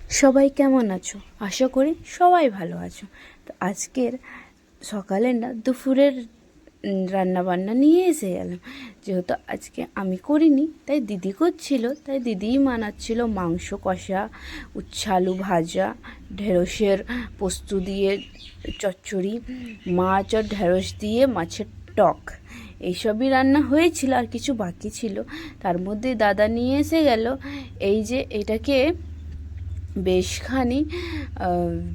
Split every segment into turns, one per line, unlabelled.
সবাই কেমন আছো? আশা করি সবাই ভালো আছো। তো আজকের সকালে না দুপুরের রান্নাবান্না নিয়ে এসে গেলাম। যেহেতু আজকে আমি করিনি, তাই দিদি করছিল, তাই দিদিই বানাচ্ছিল মাংস কষা, উচ্ছে আলু ভাজা, ঢেঁড়সের পোস্ত দিয়ে চচ্চড়ি, মাছ আর ঢেঁড়স দিয়ে মাছের টক, এইসবই রান্না হয়েছিল, আর কিছু বাকি ছিল। তার মধ্যে দাদা নিয়ে এসে গেল এই যে এটাকে বেশখানি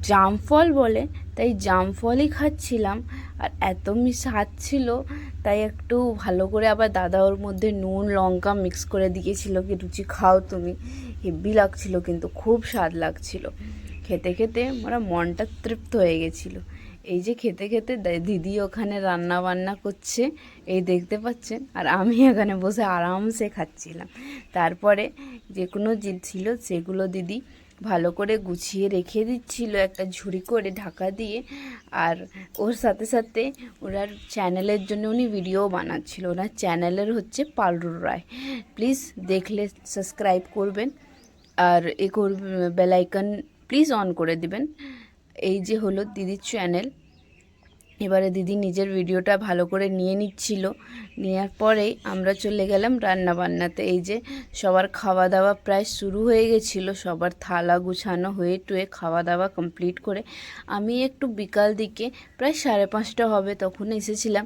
জামফল বলে, তাই জামফলই খাচ্ছিলাম। আর এত স্বাদ ছিল, তাই একটু ভালো করে আবার দাদা ওর মধ্যে নুন লঙ্কা মিক্স করে দিয়েছিল, কি রুচি খাও তুমি। হেব্বি লাগছিল, কিন্তু খুব স্বাদ লাগছিল। খেতে খেতে আমার মনটা তৃপ্ত হয়ে গেছিলো। এই যে খেতে খেতে দিদি ওখানে রান্না বান্না করছে, এই দেখতে পাচ্ছেন, আর আমি এখানে বসে আরামসে খাচ্ছিলাম। তারপরে যে কোনো যে ছিল সেগুলো দিদি ভালো করে গুছিয়ে রেখে দিচ্ছিল একটা ঝুড়ি করে ঢাকা দিয়ে। আর ওর সাথে সাথে ওনার চ্যানেলের জন্য উনি ভিডিও বানাচ্ছিল। ওনার চ্যানেলের হচ্ছে পালরুর রায়। প্লিজ দেখলে সাবস্ক্রাইব করবেন, আর বেল আইকন প্লিজ অন করে দিবেন। এই যে হলো দিদির চ্যানেল। এবারে দিদি নিজের ভিডিওটা ভালো করে নিয়ে নিচ্ছিল। নেওয়ার পরেই আমরা চলে গেলাম রান্না বান্নাতে। এই যে সবার খাওয়া দাওয়া প্রায় শুরু হয়ে গেছিলো, সবার থালা গুছানো হয়ে টুয়ে খাওয়া দাওয়া কমপ্লিট করে আমি একটু বিকাল দিকে প্রায় 5:30 হবে তখন এসেছিলাম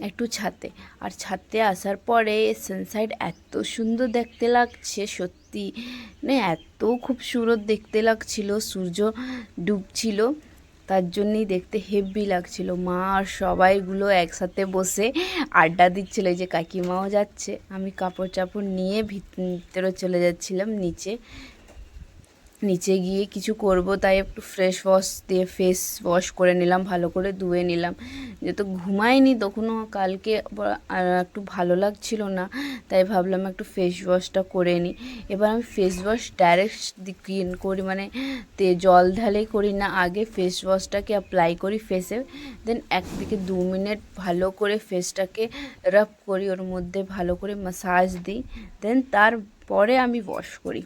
একটু ছাদে। আর ছাদে আসার পরে সানসাইড এত সুন্দর দেখতে লাগছে, সত্যি মানে এত খুবসুরত দেখতে লাগছিল, সূর্য ডুবছিল, তার জন্যই দেখতে হেব্বি লাগছিল। মা আর সবাইগুলো একসাথে বসে আড্ডা দিচ্ছিলো। এই যে কাকিমাও যাচ্ছে, আমি কাপড় চাপড় নিয়ে ভিতরে চলে যাচ্ছিলাম নিচে গিয়ে কিছু করব, তাই একটু ফ্রেশ ওয়াশ দিয়ে ফেস ওয়াশ করে নিলাম, ভালো করে ধুয়ে নিলাম। যেহেতু ঘুমাইনি তখনও, কালকে আর একটু ভালো লাগছিল না, তাই ভাবলাম একটু ফেস ওয়াশটা করে নিই। এবার আমি ফেস ওয়াশ ডাইরেক্ট করি, মানে জল ঢালেই করি না, আগে ফেস ওয়াশটাকে অ্যাপ্লাই করি ফেসে, দেন 1 থেকে 2 মিনিট ভালো করে ফেসটাকে রাব করি, ওর মধ্যে ভালো করে মাসাজ দিই, দেন তারপরে আমি ওয়াশ করি।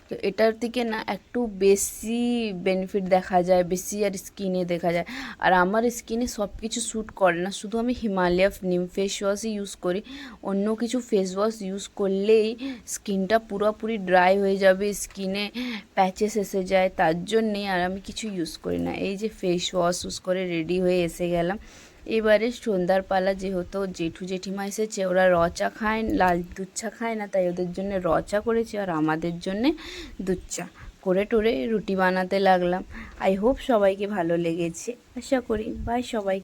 তো এটার থেকে না একটু বেশি বেনিফিট দেখা যায়, বেশি আর স্কিনে দেখা যায়। আর আমার স্কিনে সব কিছু শ্যুট করে না, শুধু আমি হিমালয়া নিম ফেস ওয়াশই ইউজ করি। অন্য কিছু ফেস ওয়াশ ইউজ করলেই স্কিনটা পুরোপুরি ড্রাই হয়ে যাবে, স্কিনে প্যাচেস এসে যায়, তার জন্যেই আর আমি কিছু ইউজ করি না। এই যে ফেস ওয়াশ ইউজ করে রেডি হয়ে এসে গেলাম। এবারে সন্ধ্যার পালা, যেহেতু জেঠু জেঠিমা এসেছে, ওরা র চা খায়, লাল দুধ চা খায় না, তাই ওদের জন্য র চা করেছি, আর আমাদের জন্যে দুধ চা করে টোরে রুটি বানাতে লাগলাম। আই হোপ সবাইকে ভালো লেগেছে, আশা করি। বাই সবাই।